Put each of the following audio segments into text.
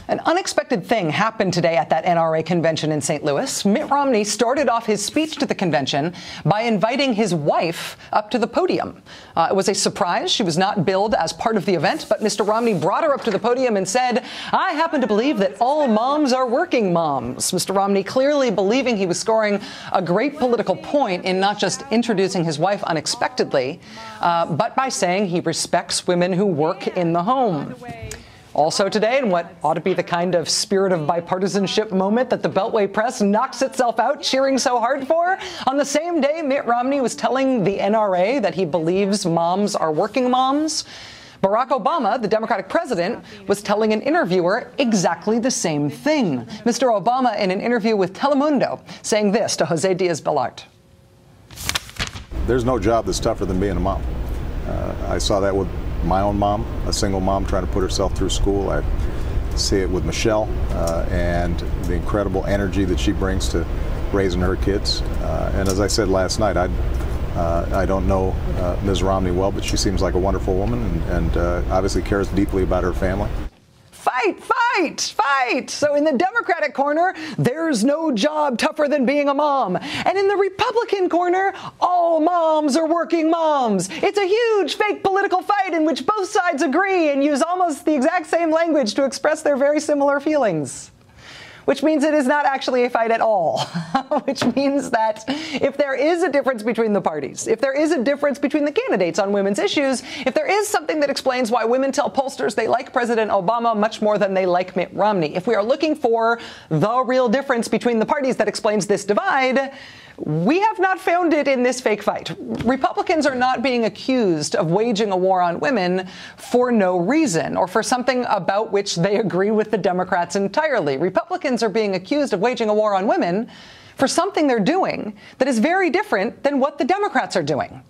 An unexpected thing happened today at that NRA convention in St. Louis. Mitt Romney started off his speech to the convention by inviting his wife up to the podium. It was a surprise. She was not billed as part of the event, but Mr. Romney brought her up to the podium and said, "I happen to believe that all moms are working moms." Mr. Romney clearly believing he was scoring a great political point in not just introducing his wife unexpectedly, but by saying he respects women who work in the home. Also today, in what ought to be the kind of spirit of bipartisanship moment that the Beltway press knocks itself out cheering so hard for, on the same day Mitt Romney was telling the NRA that he believes moms are working moms, Barack Obama, the Democratic president, was telling an interviewer exactly the same thing. Mr. Obama, in an interview with Telemundo, saying this to Jose Diaz-Balart. There's no job that's tougher than being a mom. I saw that with my own mom, a single mom trying to put herself through school. I see it with Michelle and the incredible energy that she brings to raising her kids. And as I said last night, I don't know Ms. Romney well, but she seems like a wonderful woman and obviously cares deeply about her family. Fight, fight, fight. So in the Democratic corner, there's no job tougher than being a mom. And in the Republican corner, all moms are working moms. It's a huge fake political fight in which both sides agree and use almost the exact same language to express their very similar feelings. Which means it is not actually a fight at all. Which means that if there is a difference between the parties, if there is a difference between the candidates on women's issues, if there is something that explains why women tell pollsters they like President Obama much more than they like Mitt Romney, if we are looking for the real difference between the parties that explains this divide, we have not found it in this fake fight. Republicans are not being accused of waging a war on women for no reason or for something about which they agree with the Democrats entirely. Republicans are being accused of waging a war on women for something they're doing that is very different than what the Democrats are doing.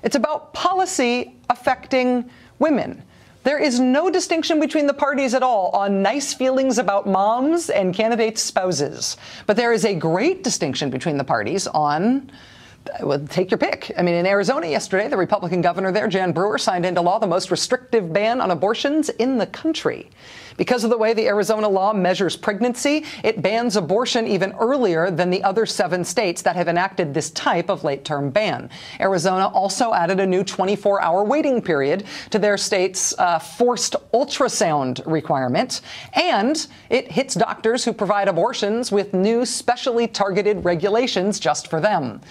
It's about policy affecting women. There is no distinction between the parties at all on nice feelings about moms and candidates' spouses. But there is a great distinction between the parties on, well, take your pick. I mean, in Arizona yesterday, the Republican governor there, Jan Brewer, signed into law the most restrictive ban on abortions in the country. Because of the way the Arizona law measures pregnancy, it bans abortion even earlier than the other 7 states that have enacted this type of late-term ban. Arizona also added a new 24-hour waiting period to their state's forced ultrasound requirement, and it hits doctors who provide abortions with new specially targeted regulations just for them.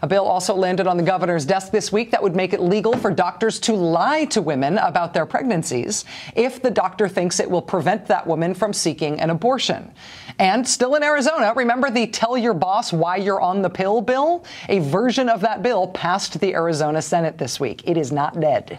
A bill also landed on the governor's desk this week that would make it legal for doctors to lie to women about their pregnancies if the doctor thinks it will prevent that woman from seeking an abortion. And still in Arizona, remember the Tell Your Boss Why You're on the Pill bill? A version of that bill passed the Arizona Senate this week. It is not dead.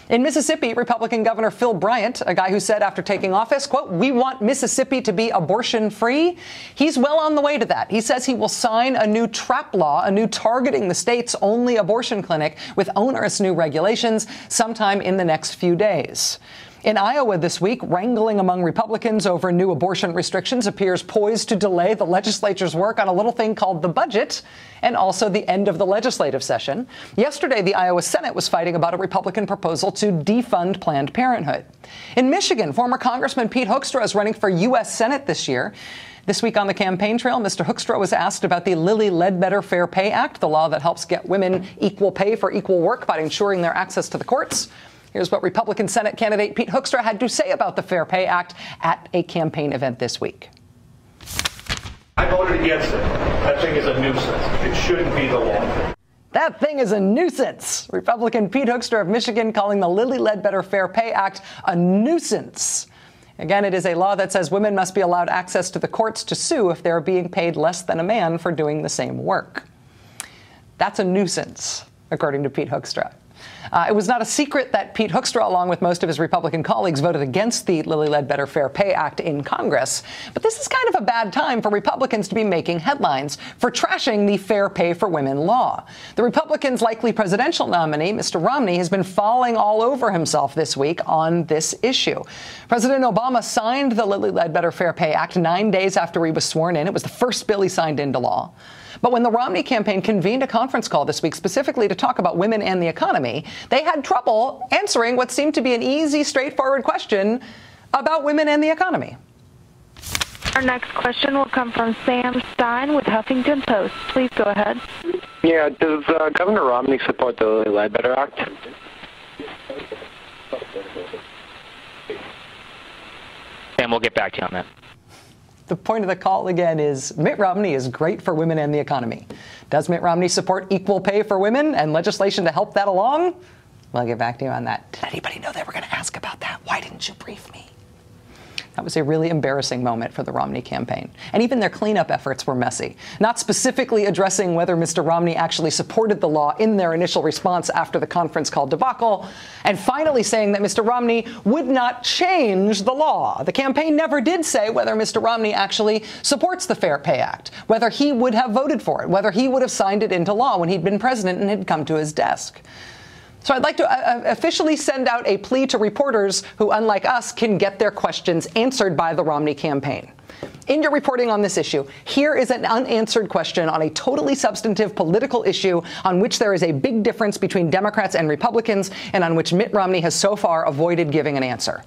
In Mississippi, Republican Governor Phil Bryant, a guy who said after taking office, quote, "We want Mississippi to be abortion-free," he's well on the way to that. He says he will sign a new trap law, a new targeting the state's only abortion clinic with onerous new regulations sometime in the next few days. In Iowa this week, wrangling among Republicans over new abortion restrictions appears poised to delay the legislature's work on a little thing called the budget and also the end of the legislative session. Yesterday, the Iowa Senate was fighting about a Republican proposal to defund Planned Parenthood. In Michigan, former Congressman Pete Hoekstra is running for U.S. Senate this year. This week on the campaign trail, Mr. Hoekstra was asked about the Lilly Ledbetter Fair Pay Act, the law that helps get women equal pay for equal work by ensuring their access to the courts. Here's what Republican Senate candidate Pete Hoekstra had to say about the Fair Pay Act at a campaign event this week. I voted against it. That thing is a nuisance. It shouldn't be the law. That thing is a nuisance. Republican Pete Hoekstra of Michigan calling the Lilly Ledbetter Fair Pay Act a nuisance. Again, it is a law that says women must be allowed access to the courts to sue if they're being paid less than a man for doing the same work. That's a nuisance, according to Pete Hoekstra. It was not a secret that Pete Hoekstra, along with most of his Republican colleagues, voted against the Lilly Ledbetter Fair Pay Act in Congress. But this is kind of a bad time for Republicans to be making headlines for trashing the Fair Pay for Women law. The Republicans' likely presidential nominee, Mr. Romney, has been falling all over himself this week on this issue. President Obama signed the Lilly Ledbetter Fair Pay Act 9 days after he was sworn in. It was the first bill he signed into law. But when the Romney campaign convened a conference call this week specifically to talk about women and the economy, they had trouble answering what seemed to be an easy, straightforward question about women and the economy. Our next question will come from Sam Stein with Huffington Post. Please go ahead. Yeah, does Governor Romney support the Lilly Ledbetter Act? And we'll get back to you on that. The point of the call, again, is Mitt Romney is great for women and the economy. Does Mitt Romney support equal pay for women and legislation to help that along? We'll get back to you on that. Did anybody know they were going to ask about that? Why didn't you brief me? That was a really embarrassing moment for the Romney campaign. And even their cleanup efforts were messy. Not specifically addressing whether Mr. Romney actually supported the law in their initial response after the conference call debacle, and finally saying that Mr. Romney would not change the law. The campaign never did say whether Mr. Romney actually supports the Fair Pay Act, whether he would have voted for it, whether he would have signed it into law when he'd been president and had come to his desk. So I'd like to officially send out a plea to reporters who, unlike us, can get their questions answered by the Romney campaign. In your reporting on this issue, here is an unanswered question on a totally substantive political issue on which there is a big difference between Democrats and Republicans and on which Mitt Romney has so far avoided giving an answer.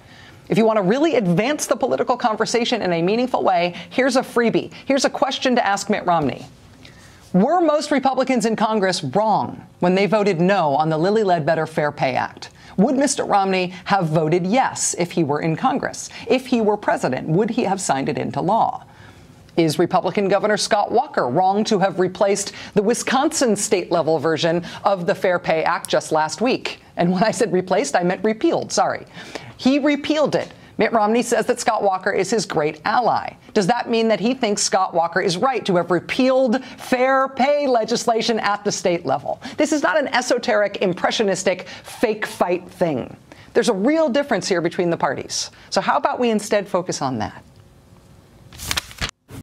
If you want to really advance the political conversation in a meaningful way, here's a freebie. Here's a question to ask Mitt Romney. Were most Republicans in Congress wrong when they voted no on the Lilly Ledbetter Fair Pay Act? Would Mr. Romney have voted yes if he were in Congress? If he were president, would he have signed it into law? Is Republican Governor Scott Walker wrong to have replaced the Wisconsin state-level version of the Fair Pay Act just last week? And when I said replaced, I meant repealed, sorry. He repealed it. Mitt Romney says that Scott Walker is his great ally. Does that mean that he thinks Scott Walker is right to have repealed fair pay legislation at the state level? This is not an esoteric, impressionistic, fake fight thing. There's a real difference here between the parties. So how about we instead focus on that?